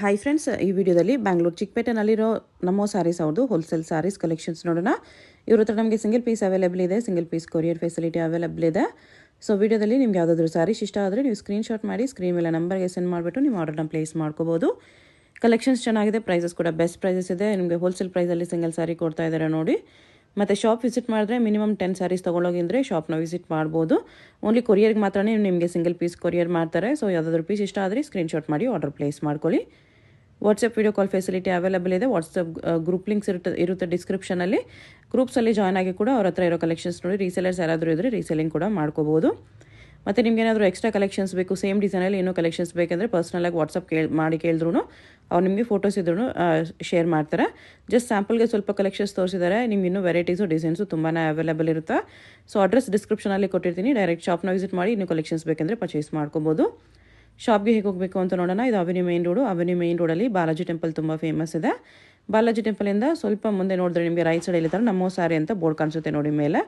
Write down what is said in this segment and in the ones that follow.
Hi friends, ಈ ವಿಡಿಯೋದಲ್ಲಿ ಬ್ಯಾಂಗ್ಳೂರು ಚಿಕ್ಕಪೇಟೆನಲ್ಲಿರೋ ನಮೋ ಸ್ಯಾರೀಸ್ ಅವ್ರದ್ದು ಹೋಲ್ಸೇಲ್ ಸ್ಯಾರೀಸ್ ಕಲೆಕ್ಷನ್ಸ್ ನೋಡೋಣ. ಇವ್ರ ಹತ್ರ ನಮಗೆ ಸಿಂಗಲ್ ಪೀಸ್ ಅವೈಲೇಬಲ್ ಇದೆ, single piece courier facility available ಇದೆ. ಸೊ ವಿಡಿಯೋದಲ್ಲಿ ನಿಮ್ಗೆ ಯಾವುದಾದ್ರೂ ಸ್ಯಾರೀಸ್ ಇಷ್ಟ ಆದರೆ ನೀವು ಸ್ಕ್ರೀನ್ಶಾಟ್ ಮಾಡಿ ಸ್ಕ್ರೀನ್ ಮೇಲೆ ನಂಬರ್ಗೆ ಸೆಂಡ್ ಮಾಡಿಬಿಟ್ಟು ನೀವು ಆರ್ಡರ್ನ ಪ್ಲೇಸ್ ಮಾಡ್ಕೋಬೋದು. ಕಲೆಕ್ಷನ್ಸ್ ಚೆನ್ನಾಗಿದೆ, ಪ್ರೈಸಸ್ ಕೂಡ ಬೆಸ್ಟ್ ಪ್ರೈಸಸ್ ಇದೆ. ನಿಮಗೆ ಹೋಲ್ಸೇಲ್ ಪ್ರೈಸಲ್ಲಿ ಸಿಂಗಲ್ ಸ್ಯಾರಿ ಕೊಡ್ತಾ ಇದ್ದಾರೆ ನೋಡಿ. ಮತ್ತು ಶಾಪ್ ವಿಸಿಟ್ ಮಾಡಿದ್ರೆ ಮಿನಿಮಮ್ 10 ಸ್ಯಾರೀಸ್ ತೊಗೊಳೋಗಿದ್ರೆ ಶಾಪ್ನ ವಿಸಿಟ್ ಮಾಡ್ಬೋದು. ಓನ್ಲಿ ಕೊರಿಯರ್ಗೆ ಮಾತ್ರ ನಿಮಗೆ ಸಿಂಗಲ್ ಪೀಸ್ ಕೊರಿಯರ್ ಮಾಡ್ತಾರೆ. ಸೊ ಯಾವುದಾದ್ರೂ ಪೀಸ್ ಇಷ್ಟ ಆದರೆ ಸ್ಕ್ರೀನ್ಶಾಟ್ ಮಾಡಿ ಆರ್ಡರ್ ಪ್ಲೇಸ್ ಮಾಡ್ಕೊಳ್ಳಿ. WhatsApp video call facility available ಇದೆ. ವಾಟ್ಸಪ್ ಗ್ರೂಪ್ ಲಿಂಕ್ಸ್ ಇರುತ್ತೆ ಡಿಸ್ಕ್ರಿಪ್ಷನಲ್ಲಿ. ಗ್ರೂಪ್ಸಲ್ಲಿ ಜಾಯ್ನ್ ಆಗಿ ಕೂಡ ಅವ್ರ ಹತ್ರ ಇರೋ ಕಲೆಕ್ಷನ್ಸ್ ನೋಡಿ ರೀಸೆಲರ್ಸ್ ಯಾರಾದರೂ ಇದ್ದರೆ ರೀಸೆಲಿಂಗ್ ಕೂಡ ಮಾಡ್ಕೋಬೋದು. ಮತ್ತು ನಿಮ್ಗೆ ಏನಾದರೂ ಎಕ್ಸ್ಟ್ರಾ ಕಲೆಕ್ಷನ್ಸ್ ಬೇಕು, ಸೇಮ್ ಡಿಸೈನಲ್ಲಿ ಏನೋ ಕಲೆಕ್ಷನ್ಸ್ ಬೇಕೆಂದರೆ ಪರ್ಸ್ನಲಾಗಿ ವಾಟ್ಸಪ್ ಮಾಡಿ ಕೇಳಿದ್ರು ಅವ್ರು ನಿಮಗೆ ಫೋಟೋಸ್ ಇದ್ರೂ ಶೇರ್ ಮಾಡ್ತಾರೆ. ಜಸ್ಟ್ ಸ್ಯಾಂಪಲ್ಗೆ ಸ್ವಲ್ಪ ಕಲೆಕ್ಷನ್ಸ್ ತೋರಿಸಿದ್ದಾರೆ. ನಿಮ್ಗೆ ಇನ್ನೂ ವೆರೈಟೀಸು ಡಿಸೈನ್ಸು ತುಂಬಾ ಅವೈಲೇಬಲ್ ಇರುತ್ತೆ. ಸೊ ಅಡ್ರೆಸ್ ಡಿಸ್ಕ್ರಿಪ್ಷನಲ್ಲಿ ಕೊಟ್ಟಿರ್ತೀನಿ, ಡೈರೆಕ್ಟ್ ಶಾಪ್ನ ವಿಸಿಟ್ ಮಾಡಿ ಇನ್ನೂ ಕಲೆಕ್ಷನ್ಸ್ ಬೇಕೆಂದರೆ ಪರ್ಚೇಸ್ ಮಾಡ್ಕೋಬೋದು. ಶಾಪ್ಗೆ ಹೇಗೆ ಹೋಗಬೇಕು ಅಂತ ನೋಡೋಣ. ಇದು ಅವೆನ್ಯೂ ಮೇನ್ ರೋಡಲ್ಲಿ ಬಾಲಾಜಿ ಟೆಂಪಲ್ ತುಂಬ ಫೇಮಸ್ ಇದೆ. ಬಾಲಾಜಿ ಟೆಂಪಲಿಂದ ಸ್ವಲ್ಪ ಮುಂದೆ ನೋಡಿದ್ರೆ ನಿಮಗೆ ರೈಟ್ ಸೈಡಲ್ಲಿ ಥರ ನಮೋ ಸ್ಯಾರಿ ಅಂತ ಬೋರ್ಡ್ ಕಾಣಿಸುತ್ತೆ ನೋಡಿ ಮೇಲೆ.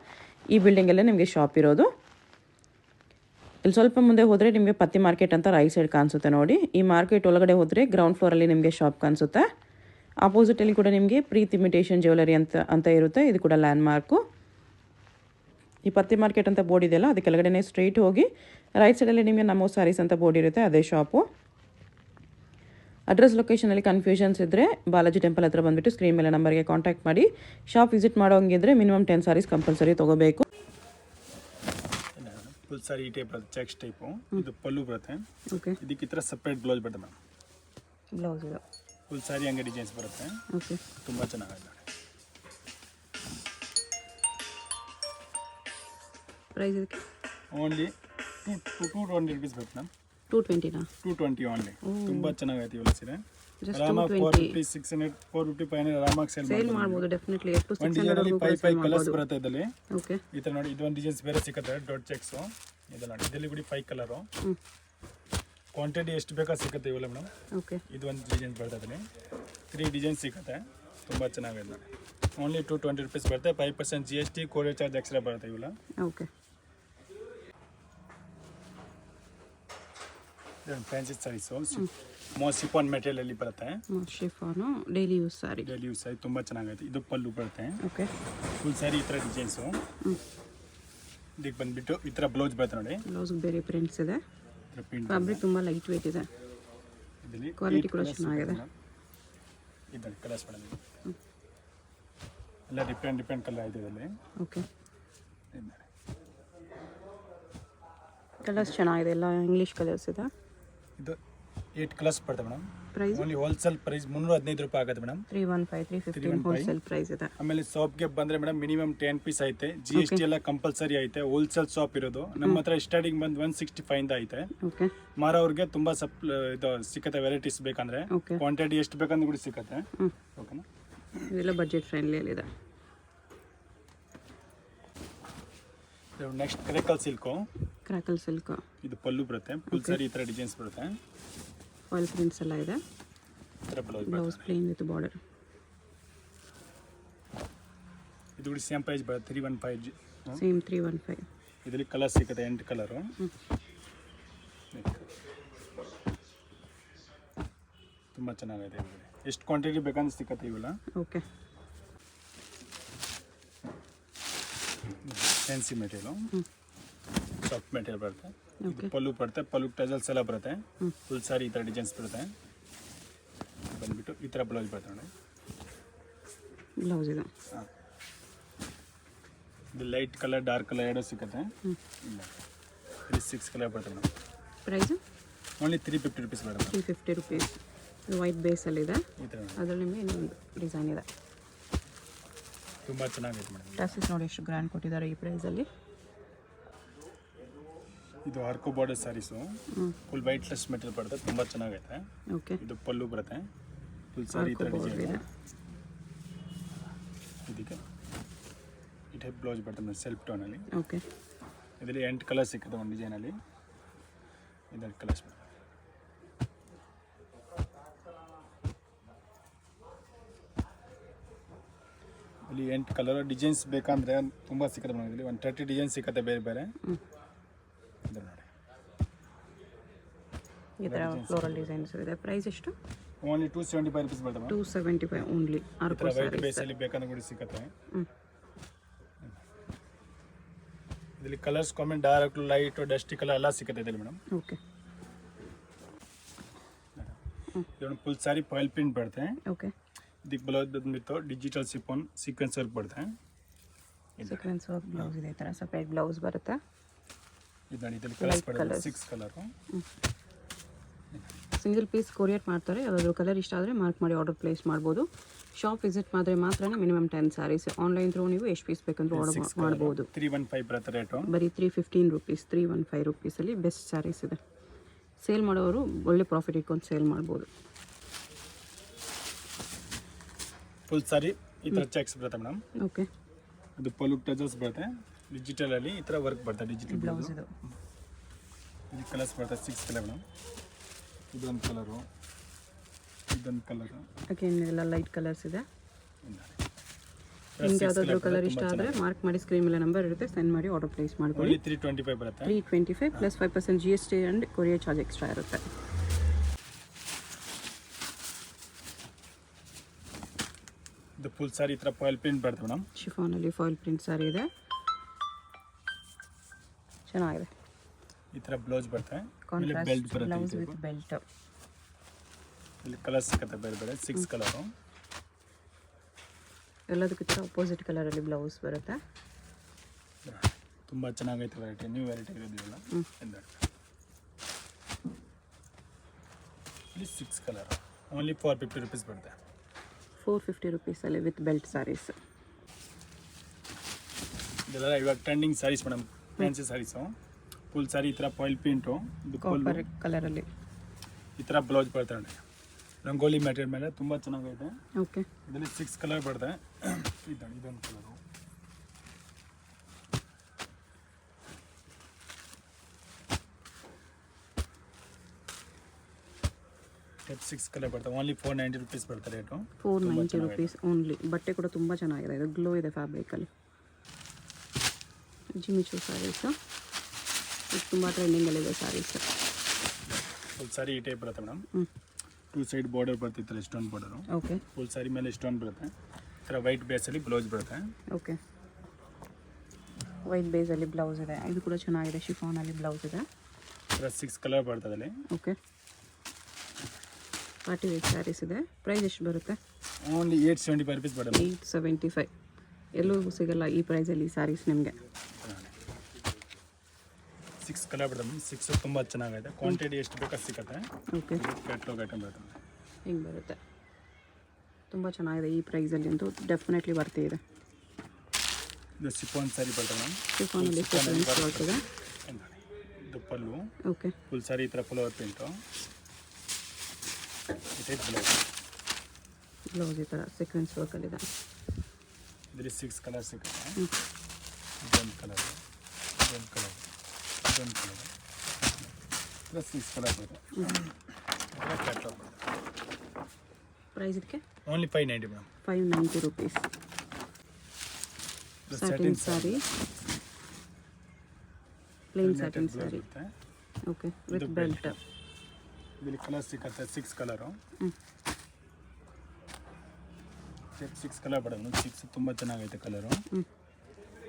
ಈ ಬಿಲ್ಡಿಂಗಲ್ಲೇ ನಿಮಗೆ ಶಾಪ್ ಇರೋದು. ಇಲ್ಲಿ ಸ್ವಲ್ಪ ಮುಂದೆ ಹೋದರೆ ನಿಮಗೆ ಪತ್ತಿ ಮಾರ್ಕೆಟ್ ಅಂತ ರೈಟ್ ಸೈಡ್ ಕಾಣಿಸುತ್ತೆ ನೋಡಿ. ಈ ಮಾರ್ಕೆಟ್ ಒಳಗಡೆ ಹೋದರೆ ಗ್ರೌಂಡ್ ಫ್ಲೋರಲ್ಲಿ ನಿಮಗೆ ಶಾಪ್ ಕಾಣಿಸುತ್ತೆ. ಆಪೋಸಿಟಲ್ಲಿ ಕೂಡ ನಿಮಗೆ ಪ್ರೀತ್ ಇಮಿಟೇಷನ್ ಜ್ಯುವೆಲರಿ ಅಂತ ಇರುತ್ತೆ. ಇದು ಕೂಡ ಲ್ಯಾಂಡ್ ಮಾರ್ಕು. ಈ ಪತ್ತಿ ಮಾರ್ಕೆಟ್ ಅಂತ ಬೋರ್ಡ್ ಇದೆಯಲ್ಲ, ಅದಕ್ಕೆ ಕೆಳಗಡೆ ಸ್ಟ್ರೈಟ್ ಹೋಗಿ ರೈಟ್ ಸೈಡಲ್ಲಿ ನಿಮಗೆ ನಮೋ ಸ್ಯಾರೀಸ್ ಅಂತ ಬೋರ್ಡ್ ಇರುತ್ತೆ, ಅದೇ ಶಾಪು. ಅಡ್ರೆಸ್ ಲೊಕೇಶನಲ್ಲಿ ಕನ್ಫ್ಯೂಷನ್ಸ್ ಇದ್ದರೆ ಬಾಲಾಜಿ ಟೆಂಪಲ್ ಹತ್ರ ಬಂದುಬಿಟ್ಟು ಸ್ಕ್ರೀನ್ ಮೇಲೆ ನಂಬರ್ಗೆ ಕಾಂಟ್ಯಾಕ್ಟ್ ಮಾಡಿ. ಶಾಪ್ ವಿಸಿಟ್ ಮಾಡೋಂಗಿದ್ರೆ ಮಿನಿಮಮ್ 10 ಸ್ಯಾರೀಸ್ ಕಂಪಲ್ಸರಿ ತೊಗೋಬೇಕು. ಫುಲ್ ಸಾರಿ ಈ ಟೈಪ್ ಬರುತ್ತೆ, ಚೆಕ್ಸ್ ಟೈಪು. ಇದು ಪಲ್ಲು ಬರುತ್ತೆ. ಓಕೆ, ಇದಕ್ಕೆ ಈ ಥರ ಸಪ್ರೇಟ್ ಬ್ಲೌಸ್ ಬರುತ್ತೆ ಮ್ಯಾಮ್. ಬ್ಲೌಸ್ ಇದು ಫುಲ್ ಸಾರಿ ಹಂಗೆ ಡಿಸೈನ್ಸ್ ಬರುತ್ತೆ. ಓಕೆ, ತುಂಬ ಚೆನ್ನಾಗಿದೆ. ಪ್ರೈಸ್ ಇದಕ್ಕೆ ಓನ್ಲಿ 220 rupees ಬೇಕು ಮ್ಯಾಮ್. 220ನಾ? 220 ಓನ್ಲಿ. ತುಂಬ ಚೆನ್ನಾಗೈತೆ ಇವೆಲ್ಲ ಸೀರೆ. ಆರಾಮಾಗಿ 450, 600, 450, 500 ಆರಾಮಾಗಿ ಸೇಲ್ ಮಾಡ್ಬೋದು. ಡೆಫಿನೆಟ್ಲಿ ಒಂದು ಡಿಸೈನಲ್ಲಿ 5 ಕಲರ್ಸ್ ಬರುತ್ತೆ ಇದರಲ್ಲಿ. ಓಕೆ, ಈ ಥರ ನೋಡಿ, ಇದೊಂದು ಡಿಸೈನ್ಸ್ ಬೇರೆ ಸಿಗುತ್ತೆ, ಡಾಟ್ ಚೆಕ್ಸು. ಇದು ನೋಡಿ, ಇದರಲ್ಲಿ ಕೂಡ 5 ಕಲರು. ಕ್ವಾಂಟಿಟಿ ಎಷ್ಟು ಬೇಕಾ ಸಿಗುತ್ತೆ ಇವೆಲ್ಲ ಮೇಡಮ್. ಓಕೆ, ಇದು ಒಂದು ಡಿಸೈನ್ಸ್ ಬರ್ತದೆ, ಇದರಲ್ಲಿ 3 ಡಿಸೈನ್ಸ್ ಸಿಗುತ್ತೆ. ತುಂಬ ಚೆನ್ನಾಗಿದೆ ನೋಡಿ. ಓನ್ಲಿ 220 rupees ಬರುತ್ತೆ. 5% GST, ಕೊರಿಯರ್ ಚಾರ್ಜ್ ಎಕ್ಸ್ಟ್ರಾ ಬರುತ್ತೆ ಇವೆಲ್ಲ. Okay, fancy saris chiffon material ಅಲ್ಲಿ ಬರುತ್ತೆ. ಶಿಫಾನು ಡೈಲಿ ಯೂಸ್ ಸಾರಿ ತುಂಬ ಚೆನ್ನಾಗೈತೆ. ಇದು ಪಲ್ಲು ಬರುತ್ತೆ. ಓಕೆ, ಫುಲ್ ಸ್ಯಾರಿ ಈ ಥರ ಡಿಸೈನ್ಸು. ಇದಕ್ಕೆ ಬಂದುಬಿಟ್ಟು ಈ ಥರ ಬ್ಲೌಸ್ ಬರುತ್ತೆ ನೋಡಿ. ಬ್ಲೌಸ್ ಬೇರೆ ಪ್ರಿಂಟ್ಸ್ ಇದೆ. ಫ್ಯಾಬ್ರಿಕ್ ತುಂಬ ಲೈಟ್ ವೇಟ್ ಇದೆ. ಇದರಲ್ಲಿ ಕ್ವಾಲಿಟಿ ಕೂಡ ಚೆನ್ನಾಗಿದೆ. ಇದರಲ್ಲಿ ಕಲರ್ಸ್ ಮೇಡಮ್, ಎಲ್ಲ ಡಿಫ್ರೆಂಟ್ ಕಲರ್ ಇದೆ ಇದರಲ್ಲಿ. ಓಕೆ, ಕಲರ್ಸ್ ಚೆನ್ನಾಗಿದೆ, ಎಲ್ಲ ಇಂಗ್ಲೀಷ್ ಕಲರ್ಸ್ ಇದೆ. ಇದು 8 ಕಲರ್ಸ್ ಬರ್ತದೆ madam. Price only wholesale price 315 ರೂಪಾಯಿ ಆಗುತ್ತೆ ಮೇಡಮ್. 315, 315 ಹೋಲ್ಸೇಲ್ ಪ್ರೈಸ್ ಇದೆ. ಆಮೇಲೆ ಶಾಪ್ಗೆ ಬಂದರೆ ಮೇಡಮ್ ಮಿನಿಮಮ್ 10 ಪೀಸ್ ಐತೆ. GST ಎಲ್ಲ ಕಂಪಲ್ಸರಿ ಐತೆ. ಹೋಲ್ಸೇಲ್ ಶಾಪ್ ಇರೋದು ನಮ್ಮ ಹತ್ರ. ಸ್ಟಾರ್ಟಿಂಗ್ ಬಂದು 165 ಇಂದ ಐತೆ. ಓಕೆ, ಮಾರೋರಿಗೆ ತುಂಬ ಇದು ಸಿಕ್ಕತ್ತೆ. ವೆರೈಟೀಸ್ ಬೇಕಂದ್ರೆ ಕ್ವಾಂಟಿಟಿ ಎಷ್ಟು ಬೇಕಂದ್ರೆ ಕೂಡ ಸಿಕ್ಕತ್ತೆ. ಓಕೆನಾ, ಇದೆಲ್ಲ ಬಜೆಟ್ ಫ್ರೆಂಡ್ಲಿಯಲ್ಲಿದೆ. Next crackle silk. ಇದು ಪಲ್ಲು ಬರುತ್ತೆ. ಫುಲ್ ಸಾರಿ ಈ ಥರ ಡಿಸೈನ್ಸ್ ಬರುತ್ತೆ. ಫಾಯಿಲ್ ಪ್ರಿಂಟ್ಸ್ ಎಲ್ಲ ಇದೆ. Blouse plain with border. ಇದು ಕೂಡ ಸೇಮ್ ಪ್ರೈಸ್ ಬರುತ್ತೆ, 315. ಸೇಮ್ 315. ಇದರಲ್ಲಿ ಕಲರ್ ಸಿಗುತ್ತೆ, 8 ಕಲರು. ತುಂಬ ಚೆನ್ನಾಗಿದೆ. ಎಷ್ಟು ಕ್ವಾಂಟಿಟಿ ಬೇಕಂದ್ರೆ ಸಿಕ್ಕತ್ತೆ ಇವೆಲ್ಲ. Okay, fancy material, soft material ಬರುತ್ತೆ. ಇದು ಪಲ್ಲು ಬರುತ್ತೆ. ಪಲ್ಲು ಟಜಲ್ಸ್ ಎಲ್ಲ ಬರುತ್ತೆ. ಫುಲ್ ಸಾರಿ ಈ ಥರ ಡಿಸೈನ್ಸ್ ಬರುತ್ತೆ. ಬಂದುಬಿಟ್ಟು ಈ ಥರ ಬ್ಲೌಸ್ ಬರುತ್ತೆ ನೋಡಿ. ಬ್ಲೌಸ್ ಇದು. ಹಾಂ, ಇದು ಲೈಟ್ ಕಲರ್, ಡಾರ್ಕ್ ಕಲರ್ ಎರಡೂ ಸಿಗುತ್ತೆ. ಇದು 6 ಕಲರ್ ಬರುತ್ತೆ madam. Price only 350 rupees madam. 350 rupees. ಇದು ವೈಟ್ ಬೇಸಲ್ಲಿದೆ. ಈ ಥರ ಅದರಲ್ಲಿ ನಿಮಗೆ ಇನ್ನೊಂದು ಡಿಸೈನ್ ಇದೆ. ತುಂಬ ಚೆನ್ನಾಗಿದೆ ಮೇಡಮ್. ಟ್ಯಾಸಸ್ ನೋಡಿ ಎಷ್ಟು ಗ್ರ್ಯಾಂಡ್ ಕೊಟ್ಟಿದ್ದಾರೆ ಈ ಪ್ರೈಸಲ್ಲಿ. ಇದು ಆರ್ಕೋ border sarees. Full weightless material ಬರುತ್ತೆ. ತುಂಬ ಚೆನ್ನಾಗೈತೆ. ಓಕೆ, ಇದು ಪಲ್ಲು ಬರುತ್ತೆ. ಫುಲ್ ಸಾರಿ ಈ ಥರ ಡಿಸೈನ್ ಇದೆ. ಇದಕ್ಕೆ ಈ ಟೈಪ್ ಬ್ಲೌಸ್ ಬರುತ್ತೆ ಮೇಡಮ್, ಸೆಲ್ಫ್ ಟೋನಲ್ಲಿ. ಓಕೆ, ಇದರಲ್ಲಿ 8 ಕಲರ್ ಸಿಕ್ಕುತ್ತೆ ಒಂದು ಡಿಸೈನಲ್ಲಿ. ಇದರಲ್ಲಿ ಕಲರ್ಸ್ ಬರುತ್ತೆ. ಇಲ್ಲಿ 8 ಕಲರ್ ಡಿಸೈನ್ಸ್ ಬೇಕಂದ್ರೆ ತುಂಬ ಸಿಕ್ಕತ್ತೆ ಮೇಡಮ್. ಇಲ್ಲಿ 130 ಡಿಸೈನ್ಸ್ ಸಿಕ್ಕತ್ತೆ ಬೇರೆ ಬೇರೆ. ಇದು ನೋಡಿ, ಈ ಥರ ಫ್ಲೋರಲ್ ಡಿಸೈನ್ಸ್ ಇದೆ. ಪ್ರೈಸ್ ಎಷ್ಟು? ಓನ್ಲಿ 275 ರುಪೀಸ್ ಬರ್ತದೆ ಮೇಡಮ್. 275 ಓನ್ಲಿ. ಈ ಥರ ವೈಟ್ ಬೇಸಲ್ಲಿ ಬೇಕಂದ್ರೆ ಕೂಡ ಸಿಗುತ್ತೆ. ಇದರಲ್ಲಿ colours combination dark, light, dusty colour ಎಲ್ಲ ಸಿಗುತ್ತೆ ಇದರಲ್ಲಿ ಮೇಡಮ್. ಓಕೆ. ಇದೊಂದು ಫುಲ್ ಸಾರಿ ಫಾಯಿಲ್ ಪ್ರಿಂಟ್ ಬರುತ್ತೆ. ಓಕೆ. ಇದಕ್ಕೆ ಬ್ಲೌಸ್ ಬಂದ್ಬಿಟ್ಟು ಡಿಜಿಟಲ್ ಸಿಫಾನ್ ಸೀಕ್ವೆನ್ಸ್ ವರ್ಕ್ ಬರುತ್ತೆ. ಸೀಕ್ವೆನ್ಸ್ ವರ್ಕ್ ಬ್ಲೌಸ್ ಇದೆ, ಈ ಥರ ಸಪ್ರೇಟ್ ಬ್ಲೌಸ್ ಬರುತ್ತೆ. ಇದರಲ್ಲಿ ಕಲರ್ಸ್ ಬರುತ್ತೆ 6 ಕಲರು. ಸಿಂಗಲ್ ಪೀಸ್ ಕೊರಿಯರ್ ಮಾಡ್ತಾರೆ. ಯಾವುದಾದ್ರು ಕಲರ್ ಇಷ್ಟ ಆದರೆ ಮಾರ್ಕ್ ಮಾಡಿ ಆರ್ಡರ್ ಪ್ಲೇಸ್ ಮಾಡ್ಬೋದು. ಶಾಪ್ ವಿಸಿಟ್ ಮಾಡಿದ್ರೆ ಮಾತ್ರ ಮಿನಿಮಮ್ 10 ಸ್ಯಾರೀಸ್. ಆನ್ಲೈನ್ ಥ್ರೂ ನೀವು ಎಷ್ಟು ಪೀಸ್ ಬೇಕಂದ್ರೂ ಆರ್ಡರ್ ಮಾಡ್ಬೋದು. 315 ಬರುತ್ತೆ ರೇಟು. ಬರೀ 315 ರುಪೀಸ್, 315 ರುಪೀಸಲ್ಲಿ ಬೆಸ್ಟ್ ಸ್ಯಾರೀಸ್ ಇದೆ. ಸೇಲ್ ಮಾಡೋರು ಒಳ್ಳೆ ಪ್ರಾಫಿಟ್ ಇಟ್ಕೊಂಡು ಸೇಲ್ ಮಾಡ್ಬೋದು. ಫುಲ್ ಸಾರಿ ಈ ಥರ ಚೆಕ್ಸ್ ಬರುತ್ತೆ ಮೇಡಮ್. ಓಕೆ. ಅದು ಪಲ್ಲು ಟಚಸ್ ಬರುತ್ತೆ. ಡಿಜಿಟಲಲ್ಲಿ ಈ ಥರ ವರ್ಕ್ ಬರುತ್ತೆ. ಡಿಜಿಟಲ್ ಬ್ಲೌಸ್ ಇದು. ಇದು ಕಲರ್ಸ್ ಬರುತ್ತೆ 6 ಕಲರ್ ಮೇಡಮ್. ಇದೊಂದು ಕಲರು, ಇದೊಂದು ಕಲರು. ಅಗೇನ್ ಇದೆಲ್ಲ ಲೈಟ್ ಕಲರ್ಸ್ ಇದೆ. ನಿಮ್ಗೆ ಯಾವುದಾದ್ರೂ ಕಲರ್ ಇಷ್ಟ ಆದರೆ ಮಾರ್ಕ್ ಮಾಡಿ, ಸ್ಕ್ರೀನ್ ಮೇಲೆ ನಂಬರ್ ಇರುತ್ತೆ, ಸೆಂಡ್ ಮಾಡಿ ಆರ್ಡರ್ ಪ್ಲೇಸ್ ಮಾಡ್ಕೊಳ್ಳಿ. 325 ಬರುತ್ತೆ. 325 plus 5% GST and courier charge extra ಇರುತ್ತೆ. ಇದು ಫುಲ್ ಸಾರಿ ಈ ಥರ ಫಾಯಿಲ್ ಪ್ರಿಂಟ್ ಬರುತ್ತೆ ಮೇಡಮ್. ಶಿಫಾನಲ್ಲಿ ಫಾಯಿಲ್ ಪ್ರಿಂಟ್ ಸಾರಿ ಇದೆ, ಚೆನ್ನಾಗಿದೆ. ಈ ಥರ ಬ್ಲೌಸ್ ಬರುತ್ತೆ. ಕಾಂಟ್ರಾಸ್ಟ್ ಬೆಲ್ಟ್ ಬ್ಲೌಸ್ ಬರುತ್ತೆ. With belt. ಇಲ್ಲಿ ಕಲರ್ ಸಿಗುತ್ತೆ ಬೇರೆ ಬೇರೆ 6 ಕಲರು. ಎಲ್ಲದಕ್ಕೂ ಈ ಥರ ಅಪೋಸಿಟ್ ಕಲರಲ್ಲಿ ಬ್ಲೌಸ್ ಬರುತ್ತೆ. ತುಂಬ ಚೆನ್ನಾಗೈತೆ ವೆರೈಟಿ, ನ್ಯೂ ವೆರೈಟಿ ಇರೋದಿಲ್ಲ. ಇಲ್ಲಿ 6 ಕಲರ್ ಓನ್ಲಿ 450 ರುಪೀಸ್ ಬರುತ್ತೆ. 450 ರುಪೀಸಲ್ಲಿ ವಿತ್ ಬೆಲ್ಟ್ ಸ್ಯಾರೀಸ್. ಇದೆಲ್ಲ ಇವಾಗ trending sarees madam, fancy sarees. Full sari ಈ ಥರ ಫಾಯಿಲ್ ಪ್ರಿಂಟು, ಕಾಪರ್ ಕಲರಲ್ಲಿ ಈ ಥರ ಬ್ಲೌಸ್ ಬರುತ್ತೆ ನೋಡಿ. ರಂಗೋಲಿ ಮೆಟೀರಿಯಲ್ ಮೇಲೆ ತುಂಬ ಚೆನ್ನಾಗೈತೆ. ಓಕೆ. ಇದರಲ್ಲಿ 6 ಕಲರ್ ಬರುತ್ತೆ. ಇದೊಂದು ಕಲರು, 6 ಕಲರ್ ಬರ್ತದೆ. ಓನ್ಲಿ 490 ರುಪೀಸ್ ಬರುತ್ತೆ ರೇಟು. 490 rupees only. ಬಟ್ಟೆ ಕೂಡ ತುಂಬ ಚೆನ್ನಾಗಿದೆ, ಇದು ಗ್ಲೋ ಇದೆ ಫ್ಯಾಬ್ರಿಕಲ್ಲಿ. ಜಿಮಿಚು ಸ್ಯಾರೀಸು ಇದು ತುಂಬ ಟ್ರೆಂಡಿಂಗಲ್ಲಿದೆ ಸ್ಯಾರೀಸ್. ಫುಲ್ ಸಾರಿ ಈ ಟೈಪ್ ಬರುತ್ತೆ ಮೇಡಮ್. 2 ಸೈಡ್ ಬಾರ್ಡರ್ ಬರ್ತಿತ್ತಲ್ಲ, stone border. Okay. Full sari ಮೇಲೆ ಸ್ಟೋನ್ ಬರುತ್ತೆ. ಈ ಥರ ವೈಟ್ ಬೇಸಲ್ಲಿ ಬ್ಲೌಸ್ ಬರುತ್ತೆ. ಓಕೆ. ವೈಟ್ ಬೇಸಲ್ಲಿ ಬ್ಲೌಸ್ ಇದೆ, ಇದು ಕೂಡ ಚೆನ್ನಾಗಿದೆ. ಶಿಫಾನಲ್ಲಿ ಬ್ಲೌಸ್ ಇದೆ. ಈ ಥರ 6 ಕಲರ್ ಬರ್ತದೆ ಅಲ್ಲಿ. ಓಕೆ. ಪಾರ್ಟಿ ವೇರ್ ಸ್ಯಾರೀಸ್ ಇದೆ. ಪ್ರೈಸ್ ಎಷ್ಟು ಬರುತ್ತೆ? ಓನ್ಲಿ 875 ರುಪೀಸ್ ಬರುತ್ತೆ. 875. ಎಲ್ಲೂ ಸಿಗಲ್ಲ ಈ ಪ್ರೈಸಲ್ಲಿ ಸ್ಯಾರೀಸ್ ನಿಮಗೆ. 6 ಕಲರ್ ಬರ್ತದೆ. 6 ತುಂಬ ಚೆನ್ನಾಗಿದೆ. ಕ್ವಾಂಟಿಟಿ ಎಷ್ಟು ಬೇಕಾ ಸಿಗುತ್ತೆ. ಓಕೆ. ಕ್ಯಾಟ್ಲಾಗ್ ಐಟಮ್ ಬರುತ್ತೆ. ಹಿಂಗೆ ಬರುತ್ತೆ. ತುಂಬ ಚೆನ್ನಾಗಿದೆ ಈ ಪ್ರೈಸಲ್ಲಿ ಅಂತೂ ಡೆಫಿನೆಟ್ಲಿ ಬರ್ತಿದೆ. ಇದು ಸಿಫಾನ್ ಸಾರಿ ಬರ್ತದೆ ಮ್ಯಾಮ್. ಶಿಫಾನಲ್ಲಿ ಬರ್ತದೆ. ಇದು ಪಲ್ಲು. ಓಕೆ. ಫುಲ್ ಸಾರಿ ಈ ಥರ ಫ್ಲವರ್ ಪ್ರಿಂಟು. ಬ್ಲೌಸ್ ಈ ಥರ ಸೀಕ್ವೆನ್ಸ್ ವರ್ಕಲ್ಲಿದೆ. ಇದರಲ್ಲಿ 6 ಕಲರ್ ಸಿಗುತ್ತೆ. ಇದೊಂದು ಕಲರ್, ಇದೊಂದು ಕಲರ್, ಇದೊಂದು ಕಲರ್, ಪ್ಲಸ್ 6 ಕಲರ್ ಬರುತ್ತೆ. ಕ್ಯಾಟ್ಲಾಗ್ ಬರುತ್ತೆ. ಪ್ರೈಸ್ ಇದಕ್ಕೆ only 590 madam. 590 rupees. Satin sari, plain satin sari. Okay. With belt. ಇದರಲ್ಲಿ ಕಲರ್ ಸಿಗುತ್ತೆ 6 ಕಲರು. 6 ಕಲರ್ ಬರೋದು. 6 ತುಂಬ ಚೆನ್ನಾಗೈತೆ ಕಲರು.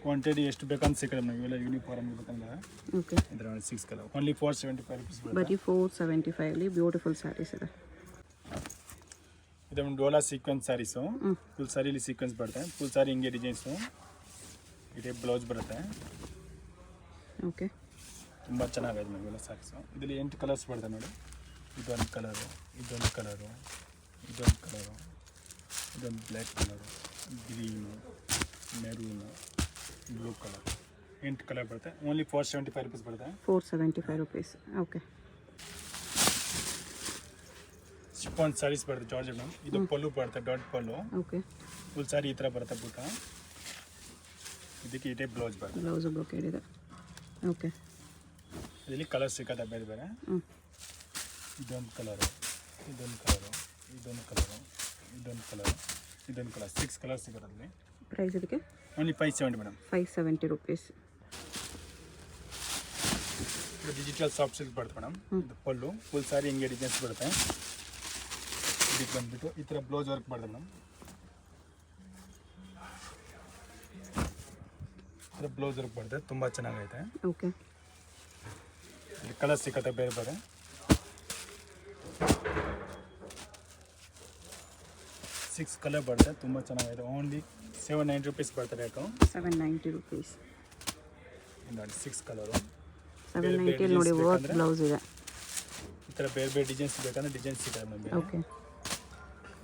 ಕ್ವಾಂಟಿಟಿ ಎಷ್ಟು ಬೇಕಂತ ಸಿಗುತ್ತೆ ನಮಗೆ. ಇವೆಲ್ಲ ಯೂನಿಫಾರ್ಮ್ ಇರ್ಬೇಕಂದ್ರೆ. ಓಕೆ. ಇದರ 6 ಕಲರ್ ಓನ್ಲಿ 475 ರುಪೀಸ್ ಬರುತ್ತೆ. ಬರೀ 475 ಬ್ಯೂಟಿಫುಲ್ ಸ್ಯಾರೀಸ್ ಇದೆ. ಇದೊಂದು ಡೋಲಾ ಸೀಕ್ವೆನ್ಸ್ ಸ್ಯಾರೀಸು. ಫುಲ್ ಸಾರಿಲಿ ಸೀಕ್ವೆನ್ಸ್ ಬರುತ್ತೆ. ಫುಲ್ ಸಾರಿ ಹಿಂಗೆ ಡಿಸೈನ್ಸು. ಇದೇ ಬ್ಲೌಸ್ ಬರುತ್ತೆ. ಓಕೆ. ತುಂಬ ಚೆನ್ನಾಗಿದೆ ನಮಗೆ ಇವೆಲ್ಲ ಸ್ಯಾರೀಸು. ಇದರಲ್ಲಿ 8 ಕಲರ್ಸ್ ಬರುತ್ತೆ ನೋಡಿ. ಇದೊಂದು ಕಲರು, ಇದೊಂದು ಕಲರು, ಇದೊಂದು ಕಲರು, ಇದೊಂದು black colour, green, maroon, blue colour. 8 colour ಬರುತ್ತೆ. ಓನ್ಲಿ 475 ರುಪೀಸ್ ಬರುತ್ತೆ. 475 ರುಪೀಸ್. ಓಕೆ. ಶಿಫಾನ್ ಸ್ಯಾರೀಸ್ ಬರುತ್ತೆ ಜಾರ್ಜೆಟ್ ಮ್ಯಾಮ್. ಇದು ಪಲ್ಲು ಬರುತ್ತೆ, ಡಾಟ್ ಪಲ್ಲು. ಓಕೆ. ಫುಲ್ ಸಾರಿ ಈ ಥರ ಬರುತ್ತೆ ಬೂಟ. ಇದಕ್ಕೆ ಈ ಟೈಪ್ ಬ್ಲೌಸ್ ಬರುತ್ತೆ. ಬ್ಲೌಸ್ ಬ್ರೊಕೇಡ್ ಇದೆ. ಓಕೆ. ಇದರಲ್ಲಿ ಕಲರ್ ಸಿಗುತ್ತೆ ಬೇರೆ ಬೇರೆ. ಇದೊಂದು ಕಲರು, ಇದೊಂದು ಕಲರು, ಇದೊಂದು ಕಲರು, ಇದೊಂದು ಕಲರು, ಇದೊಂದು ಕಲರ್. 6 ಕಲರ್ ಸಿಗುತ್ತೆ ಅದರಲ್ಲಿ. ಪ್ರೈಸ್ ಇದಕ್ಕೆ ಓನ್ಲಿ 570 ಮೇಡಮ್. 570 ರುಪೀಸ್. ಇದು ಡಿಜಿಟಲ್ ಸಾಫ್ಟ್ ಸಿಲ್ಕ್ ಬರುತ್ತೆ ಮೇಡಮ್. ಇದು ಪಲ್ಲು. ಫುಲ್ ಸಾರಿ ಹಿಂಗೆ ಡಿಸೈನ್ಸ್ ಬರುತ್ತೆ. ಇದಕ್ಕೆ ಬಂದ್ಬಿಟ್ಟು ಈ ಥರ ಬ್ಲೌಸ್ ವರ್ಕ್ ಮಾಡಿದೆ ಮೇಡಮ್. ಈ ಥರ ಬ್ಲೌಸ್ ವರ್ಕ್ ಮಾಡಿದೆ, ತುಂಬ ಚೆನ್ನಾಗೈತೆ. ಓಕೆ. ಇಲ್ಲಿ ಕಲರ್ ಸಿಕ್ಕತ್ತೆ ಬೇರೆ ಬೇರೆ. 6 ಕಲರ್ ಬರುತ್ತೆ, ತುಂಬ ಚೆನ್ನಾಗಿದೆ. ಓನ್ಲಿ 790 rupees ಬರುತ್ತೆ ರೇಟು. 790 rupees. ನೋಡಿ 6 ಕಲರು 790 ನೋಡಿ ವರ್ಕ್ ಬ್ಲೌಸ್ ಇದೆ. ಈ ಥರ ಬೇರೆ ಬೇರೆ ಡಿಸೈನ್ಸ್ ಬೇಕಂದ್ರೆ ಡಿಸೈನ್ಸ್ ಸಿಗುತ್ತೆ ನಮಗೆ. ಓಕೆ.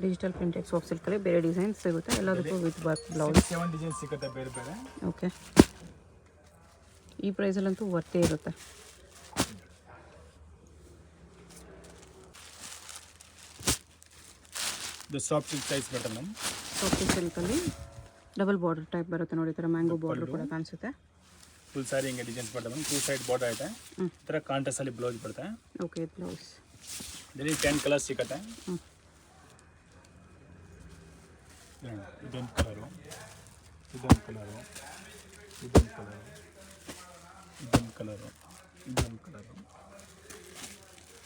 ಡಿಜಿಟಲ್ ಪ್ರಿಂಟೆಡ್ ಸಾಫ್ಟ್ ಸಿಲ್ಕಲ್ಲಿ ಬೇರೆ ಡಿಸೈನ್ಸ್ ಸಿಗುತ್ತೆ, ಎಲ್ಲದಕ್ಕೂ ವಿತ್ ವರ್ಕ್ ಬ್ಲೌಸ್. 7 ಡಿಸೈನ್ಸ್ ಸಿಗುತ್ತೆ ಬೇರೆ ಬೇರೆ. ಓಕೆ. ಈ ಪ್ರೈಸಲ್ಲಂತೂ ವರ್ತೇ ಇರುತ್ತೆ. ಇದು ಸಾಫ್ಟ್ ಸಿಲ್ಕ್ ಸೈಜ್ ಬರುತ್ತೆ ಮೇಡಮ್. ಸಾಫ್ಟ್ ಸಿಲ್ಕಲ್ಲಿ ಡಬಲ್ ಬಾರ್ಡರ್ ಟೈಪ್ ಬರುತ್ತೆ ನೋಡಿ, ಈ ಥರ ಮ್ಯಾಂಗೋ ಬಾರ್ಡರ್ ಕೂಡ ಕಾಣಿಸುತ್ತೆ. ಫುಲ್ ಸಾರಿ ಹಿಂಗೆ ಡಿಸೈನ್ಸ್ ಬರುತ್ತೆ ಮೇಡಮ್. 2 ಸೈಡ್ ಬಾರ್ಡರ್ ಐತೆ. ಈ ಥರ ಕಾಂಟ್ರಾಸ್ಟಲ್ಲಿ ಬ್ಲೌಸ್ ಬರುತ್ತೆ. ಓಕೆ. ಬ್ಲೌಸ್ ಇದರಲ್ಲಿ 10 ಕಲರ್ಸ್ ಸಿಗುತ್ತೆ. ಇದೊಂದು ಕಲರು, ಇದೊಂದು ಕಲರು, ಇದೊಂದು ಕಲರು, ಇದೊಂದು ಕಲರು, ಇದೊಂದು ಕಲರು,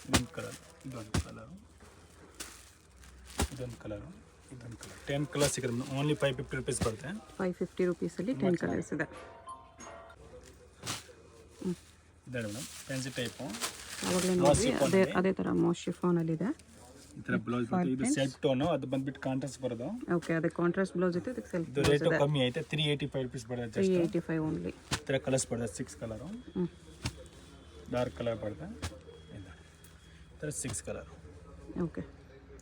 ಇದೊಂದು ಕಲರ್, ಇದೊಂದು ಕಲರು, ಇದೊಂದು ಕಲರು, ಇದೊಂದು ಕಲರ್. 10 ಕಲರ್ಸ್ ಸಿಗುತ್ತೆ ಮೇಡಮ್. ಓನ್ಲಿ 550 rupees ಬರುತ್ತೆ. 550 rupeesಲ್ಲಿ 10 ಕಲರ್ಸ್ ಇದೆ. ಇದೆ ಮೇಡಮ್, ಫ್ಯಾನ್ಸಿ ಟೈಪು. ಆವಾಗಲೇ ನೋಡಿ ಅದೇ ಥರ ಮಾಸ್ ಶಿಫಾನಲ್ಲಿದೆ. ಈ ಥರ ಬ್ಲೌಸ್ ಬರುತ್ತೆ. ಇದು ಸೆಲ್ಫ್ ಟೋನು, ಅದು ಬಂದ್ಬಿಟ್ಟು ಕಾಂಟ್ರಾಸ್ಟ್ ಬರೋದು. ಓಕೆ. ಅದೇ ಕಾಂಟ್ರಾಸ್ಟ್ ಬ್ಲೌಸ್ ಇತ್ತು, ಅದಕ್ಕೆ ಸೆಲ್ಫ್ ಇದು ರೇಟು ಕಮ್ಮಿ ಐತೆ. 385 rupees ಬರುತ್ತೆ. 385 ಓನ್ಲಿ. ಈ ಥರ ಕಲರ್ಸ್ ಬರುತ್ತೆ. 6 ಕಲರು. ಡಾರ್ಕ್ ಕಲರ್ ಬರುತ್ತೆ. ಈ ಥರ 6 ಕಲರು. ಓಕೆ.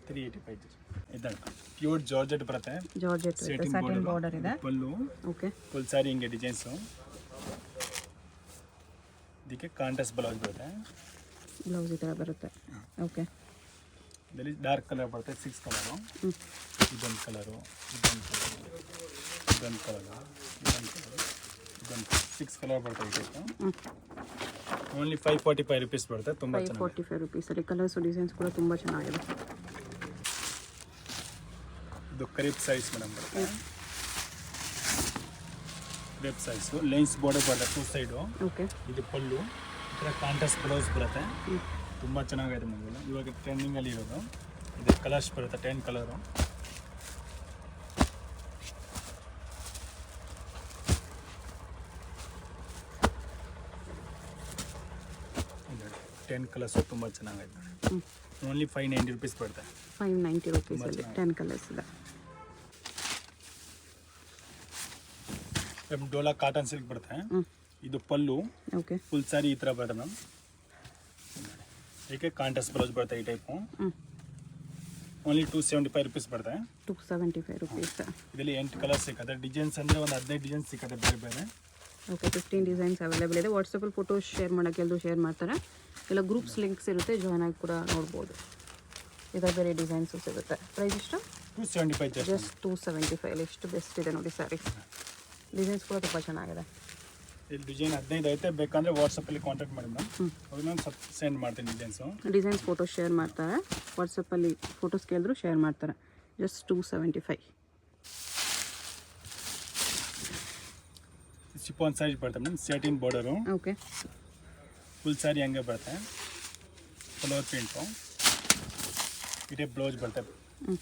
385. ಇದನ್ನ ಪ್ಯೂರ್ ಜಾರ್ಜೆಟ್ ಬರುತ್ತೆ. ಜಾರ್ಜೆಟ್ ಸ್ಯಾಟಿನ್ ಬಾರ್ಡರ್ ಇದೆ. ಪಲ್ಲು. ಓಕೆ. ಫುಲ್ ಸಾರಿ ಹಿಂಗೆ ಡಿಸೈನ್ಸು. ಇದಕ್ಕೆ ಕಾಂಟ್ರಾಸ್ಟ್ ಬ್ಲೌಸ್ ಬರುತ್ತೆ. ಬ್ಲೌಸ್ ಈ ಥರ ಬರುತ್ತೆ. ಓಕೆ. ಇದರಲ್ಲಿ ಡಾರ್ಕ್ ಕಲರ್ ಬರುತ್ತೆ. 6 ಕಲರು. ಇದೊಂದು ಕಲರು, ಇದೊಂದು ಕಲರು, ಇದೊಂದು ಕಲರು, ಇದೊಂದು ಕಲರು, ಇದೊಂದು 6 ಕಲರ್ ಬರುತ್ತೆ. ಇದಕ್ಕೆ ಓನ್ಲಿ 545 rupees ಬರುತ್ತೆ. ತುಂಬ ಚೆನ್ನಾಗಿ 545 rupeesಲ್ಲಿ ಕಲರ್ಸ್ ಡಿಸೈನ್ಸ್ ಕೂಡ ತುಂಬ ಚೆನ್ನಾಗಿದೆ. ಇದು ಕ್ರೇಪ್ ಸೈಜ್ ಮೇಡಮ್ ಬರುತ್ತೆ. ಕ್ರೇಪ್ ಸೈಜು ಲೈನ್ಸ್ ಬಾರ್ಡರ್ ಬರುತ್ತೆ 2 ಸೈಡು. ಓಕೆ. ಇದು ಪಲ್ಲು. ಈ ಥರ ಕಾಂಟ್ರಾಸ್ಟ್ ಬ್ಲೌಸ್ ಬರುತ್ತೆ. ತುಂಬ ಚೆನ್ನಾಗಿದೆ ಮೇಡಮ್. ಇವಾಗ ಟ್ರೆಂಡಿಂಗಲ್ಲಿ ಇರೋದು ಇದು. ಕಲರ್ಸ್ ಬರುತ್ತೆ 10 ಕಲರು. ಟೆನ್ ಕಲರ್ಸು ತುಂಬ ಚೆನ್ನಾಗಿದೆ. ಓನ್ಲಿ 590 rupees ಬರುತ್ತೆ. 590 rupeesಲ್ಲಿ 10 ಕಲರ್ಸ್ ಇದೆ. ಡೋಲಾ ಕಾಟನ್ ಸಿಲ್ಕ್ ಬರುತ್ತೆ. ಇದು ಪಲ್ಲು. ಓಕೆ. ಫುಲ್ ಸಾರಿ ಈ ಥರ ಬರುತ್ತೆ ಮ್ಯಾಮ್. ಇದಕ್ಕೆ ಕಾಂಟ್ರಾಸ್ಟ್ ಬ್ಲೌಸ್ ಬರುತ್ತೆ ಈ ಟೈಪು. ಓನ್ಲಿ 275 rupees ಬರುತ್ತೆ. 275 rupees. ಇದರಲ್ಲಿ 8 ಕಲರ್ಸ್ ಸಿಗುತ್ತೆ. ಡಿಸೈನ್ಸ್ ಅಂದರೆ ಒಂದು 15 ಡಿಸೈನ್ಸ್ ಸಿಗುತ್ತೆ ಬೇರೆ ಬೇರೆ. ಓಕೆ. 15 ಡಿಸೈನ್ಸ್ ಅವೈಲೇಬಲ್ ಇದೆ. ವಾಟ್ಸಪ್ಪಲ್ಲಿ ಫೋಟೋಸ್ ಶೇರ್ ಮಾಡೋಕ್ಕೆ ಎಲ್ಲರೂ ಶೇರ್ ಮಾಡ್ತಾರೆ. ಇಲ್ಲ ಗ್ರೂಪ್ಸ್ ಲಿಂಕ್ಸ್ ಇರುತ್ತೆ, ಜಾಯ್ನ್ ಆಗಿ ಕೂಡ ನೋಡ್ಬೋದು. ಇದರ ಬೇರೆ ಡಿಸೈನ್ಸು ಸಿಗುತ್ತೆ. ಪ್ರೈಸ್ ಎಷ್ಟು? 275 ಜಸ್ಟ್ 275. ಎಷ್ಟು ಬೆಸ್ಟ್ ಇದೆ ನೋಡಿ ಸ್ಯಾರಿ. ಡಿಸೈನ್ಸ್ ಕೂಡ ತುಂಬ ಚೆನ್ನಾಗಿದೆ. ಇಲ್ಲಿ ಡಿಸೈನ್ 15 ಐತೆ. ಬೇಕಂದರೆ ವಾಟ್ಸಪ್ಪಲ್ಲಿ ಕಾಂಟ್ಯಾಕ್ಟ್ ಮಾಡಿ ಮೇಡಮ್. ಅವ್ರಿಗೆ ನಾನು ಸೆಂಡ್ ಮಾಡ್ತೀನಿ ಡಿಸೈನ್ಸು. ಡಿಸೈನ್ಸ್ ಫೋಟೋಸ್ ಶೇರ್ ಮಾಡ್ತಾರೆ. ವಾಟ್ಸಪ್ಪಲ್ಲಿ ಫೋಟೋಸ್ ಕೇಳಿದ್ರು ಶೇರ್ ಮಾಡ್ತಾರೆ. ಜಸ್ಟ್ 275. ಶಿಫಾನ್ ಸೈಜ್ ಬರುತ್ತೆ madam. Satin border. Okay. Full sari ಹಂಗೆ ಬರುತ್ತೆ. Flower print. ಇದೇ ಬ್ಲೌಸ್ ಬರುತ್ತೆ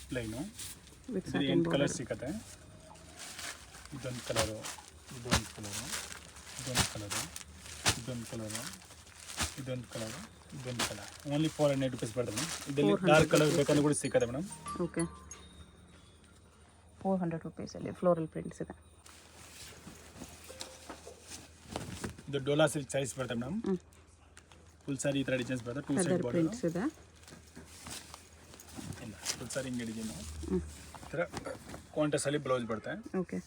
ಪ್ಲೈನು. ಇದರಲ್ಲಿ 8 ಕಲರ್ ಸಿಗುತ್ತೆ. ಇದೊಂದು ಕಲರು, ಇದೊಂದು ಕಲರು, ಇದೊಂದು ಕಲರು, ಇದೊಂದು ಕಲರು, ಇದೊಂದು ಕಲರು, ಇದೊಂದು ಕಲರ್. ಓನ್ಲಿ 400 rupees ಬರುತ್ತೆ ಮೇಡಮ್. ಇದರಲ್ಲಿ ಡಾರ್ಕ್ ಕಲರ್ ಬೇಕಂದ್ರೆ ಕೂಡ ಸಿಗುತ್ತೆ ಮೇಡಮ್. ಓಕೆ. 400 rupeesಲ್ಲಿ ಫ್ಲೋರಲ್ ಪ್ರಿಂಟ್ಸ್ ಇದೆ. ಇದು ಡೋಲಾ ಸಿಲ್ಕ್ ಸೈಜ್ ಬರುತ್ತೆ ಮೇಡಮ್. ಫುಲ್ ಸಾರಿ ಈ ಥರ ಡಿಸೈನ್ಸ್ ಬರುತ್ತೆ. 2 ಸೈಡ್ ಬಾರ್ಡರ್ ಪ್ರಿಂಟ್ಸ್ ಇದೆ. ಇಲ್ಲ ಫುಲ್ ಸಾರಿ ಹಿಂಗೆ ಡಿಸೈನು. ಈ ಥರ ಕಾಂಟ್ರಾಸ್ಟಲ್ಲಿ ಬ್ಲೌಸ್ ಬರುತ್ತೆ. ಓಕೆ.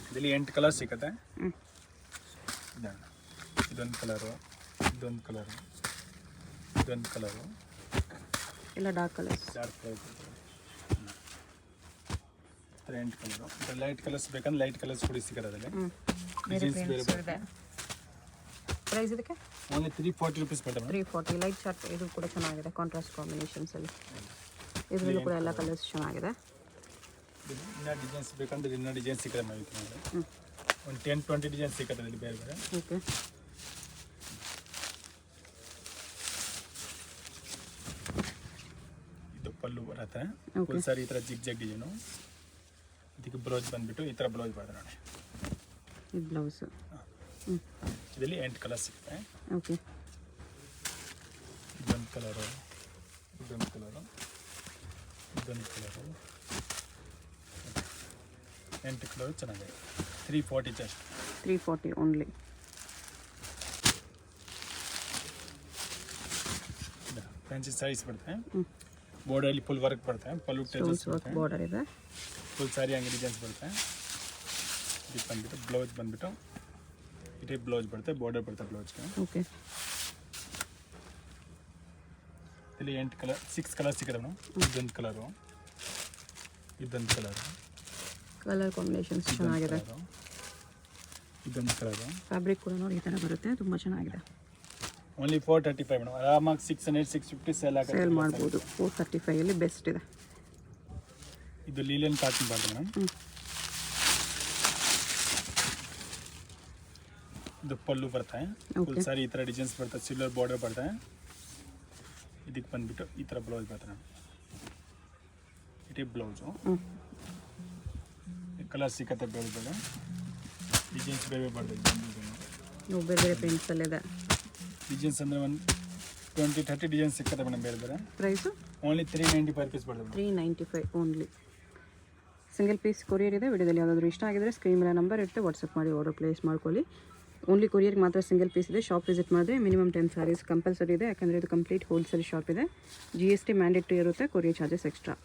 ಇದರಲ್ಲಿ 8 ಕಲರ್ ಸಿಗುತ್ತೆ. ಇದೊಂದು ಕಲರು, ಇದೊಂದು ಕಲರು, ಇದೊಂದು ಕಲರು, ಎಲ್ಲ ಡಾರ್ಕ್ ಕಲರ್ಸ್. ಡಾರ್ಕ್ ಕಲರ್ ಈ ಥರ 8 ಕಲರು. ಲೈಟ್ ಕಲರ್ಸ್ ಬೇಕಂದ್ರೆ ಲೈಟ್ ಕಲರ್ಸ್ ಕೂಡ ಸಿಗುತ್ತೆ ಅದರಲ್ಲಿ. ಡಿಸೈನ್ಸ್ ಬೇರೆ ಬೇರೆ. ಪ್ರೈಸ್ ಇದಕ್ಕೆ ಓನ್ಲಿ 340 rupees ಬರುತ್ತೆ ಮೇಡಮ್. 340. ಲೈಟ್ ಶಾರ್ಟ್ ಇದು ಕೂಡ ಚೆನ್ನಾಗಿದೆ. ಕಾಂಟ್ರಾಸ್ಟ್ ಕಾಂಬಿನೇಷನ್ಸಲ್ಲಿ ಇದರಲ್ಲೂ ಕೂಡ ಎಲ್ಲ ಕಲರ್ಸ್ ಚೆನ್ನಾಗಿದೆ. ಇನ್ನೂ ಡಿಸೈನ್ಸ್ ಬೇಕಂದ್ರೆ ಇನ್ನೂ ಡಿಸೈನ್ಸ್ ಸಿಗುತ್ತೆ ಮೇಡಮ್. ಒಂದು 10-20 ಡಿಸೈನ್ಸ್ ಸಿಗುತ್ತೆ ಅದರಲ್ಲಿ ಬೇರೆ ಬೇರೆ. ಓಕೆ. ಇದು ಪಲ್ಲು ಬರುತ್ತೆ ಫುಲ್ ಸಾರಿ ಈ ಥರ ಜಿಗ್ ಜಗ್ ಡಿಸೈನು. ಇದಕ್ಕೆ ಬ್ಲೌಸ್ ಬಂದುಬಿಟ್ಟು ಈ ಥರ ಬ್ಲೌಸ್ ಬರುತ್ತೆ ನೋಡಿ. ಇದು ಬ್ಲೌಸು. ಇದರಲ್ಲಿ 8 ಕಲರ್ ಸಿಗುತ್ತೆ. ಓಕೆ. ಇದೊಂದು ಕಲರು, ಇದೊಂದು ಕಲರು, ಇದೊಂದು ಕಲರು, 8 ಕಲರು ಚೆನ್ನಾಗಿದೆ. 340 ಜಸ್ಟ್. 340 ಓನ್ಲಿ. ಫ್ಯಾನ್ಸಿ ಸ್ಯಾರೀಸ್ ಬರುತ್ತೆ. ಬಾರ್ಡರಲ್ಲಿ ಫುಲ್ ವರ್ಕ್ ಬರುತ್ತೆ, ಪಲ್ಲು ಟೇಜಸ್ ಬರುತ್ತೆ, ಬಾರ್ಡರ್ ಇದೆ, ಫುಲ್ ಸಾರಿ ಹಂಗೆ ಡಿಸೈನ್ಸ್ ಬರುತ್ತೆ. ಇದಕ್ಕೆ ಬಂದುಬಿಟ್ಟು ಬ್ಲೌಸ್ ಬಂದುಬಿಟ್ಟು ಇದೇ ಬ್ಲೌಸ್ ಬರುತ್ತೆ, ಬಾರ್ಡರ್ ಬರುತ್ತೆ ಬ್ಲೌಸ್ಗೆ. ಓಕೆ. ಇಲ್ಲಿ 8 ಕಲರ್ 6 ಕಲರ್ ಸಿಗುತ್ತೆ ಮೇಡಮ್. ಇದೊಂದು ಕಲರು, ಇದೊಂದು ಕಲರು, ಕಲರ್ ಕಾಂಬಿನೇಷನ್ಸ್ ಚೆನ್ನಾಗಿದೆ. ಇದೊಂದು ಕಲರು. ಫ್ಯಾಬ್ರಿಕ್ ಕೂಡ ನೋಡಿ ಈ ಥರ ಬರುತ್ತೆ, ತುಂಬ ಚೆನ್ನಾಗಿದೆ. Only 435 madam. ಆರಾಮಾಗಿ 600 650 ಸೇಲ್ ಮಾಡ್ಬೋದು. 435 ಬೆಸ್ಟ್ ಇದೆ. ಇದು ಲೀಲಿಯನ್ ಕಾಟನ್ ಬರುತ್ತೆ ಮೇಡಮ್. ಇದು ಪಲ್ಲು ಬರುತ್ತೆ, ಫುಲ್ ಸಾರಿ ಈ ಥರ ಡಿಸೈನ್ಸ್ ಬರುತ್ತೆ, ಸಿಲ್ವರ್ ಬಾರ್ಡರ್ ಬರುತ್ತೆ. ಇದಕ್ಕೆ ಬಂದುಬಿಟ್ಟು ಈ ಥರ ಬ್ಲೌಸ್ ಬರುತ್ತೆ ಮೇಡಮ್. ಇದೇ ಬ್ಲೌಸು. ಕಲರ್ ಸಿಕ್ಕತ್ತೆ ಬೇರೆ ಬೇರೆ ಡಿಸೈನ್ಸ್ ಬೇರೆ ಬರ್ತದೆ. ಬೇರೆ ಬೇರೆ ಪೇಂಟ್ಸಲ್ಲಿದೆ ಡಿಸೈನ್ಸ್ ಅಂದರೆ ಒಂದು 20-30 ಡಿಸೈನ್ಸ್ ಸಿಕ್ಕತ್ತೆ ಮೇಡಮ್ ಬೇರೆ ಬೇರೆ. ಪ್ರೈಸು ಓನ್ಲಿ 395 rupees ಬರ್ತದೆ. 395 ಓನ್ಲಿ. ಸಿಂಗಲ್ ಪೀಸ್ ಕೊರಿಯರ್ ಇದೆ. ವಿಡಿಯೋದಲ್ಲಿ ಯಾವುದಾದ್ರೂ ಇಷ್ಟ ಆಗಿದ್ರೆ ಸ್ಕ್ರೀನ್ ಮೇಲೆ ನಂಬರ್ ಇರುತ್ತೆ, ವಾಟ್ಸಪ್ ಮಾಡಿ ಆರ್ಡರ್ ಪ್ಲೇಸ್ ಮಾಡ್ಕೊಳ್ಳಿ. ಓನ್ಲಿ ಕೊರಿಯರ್ಗೆ ಮಾತ್ರ ಸಿಂಗಲ್ ಪೀಸ್ ಇದೆ. ಶಾಪ್ ವಿಸಿಟ್ ಮಾಡಿದ್ರೆ ಮಿನಿಮಮ್ 10 ಸ್ಯಾರೀಸ್ ಕಂಪಲ್ಸರಿ ಇದೆ, ಯಾಕಂದರೆ ಇದು ಕಂಪ್ಲೀಟ್ ಹೋಲ್ಸೇಲ್ ಶಾಪ್ ಇದೆ. GST ಮ್ಯಾಂಡೇಟ್ರಿ ಇರುತ್ತೆ, ಕೊರಿಯರ್ ಚಾರ್ಜಸ್ ಎಕ್ಸ್ಟ್ರಾ.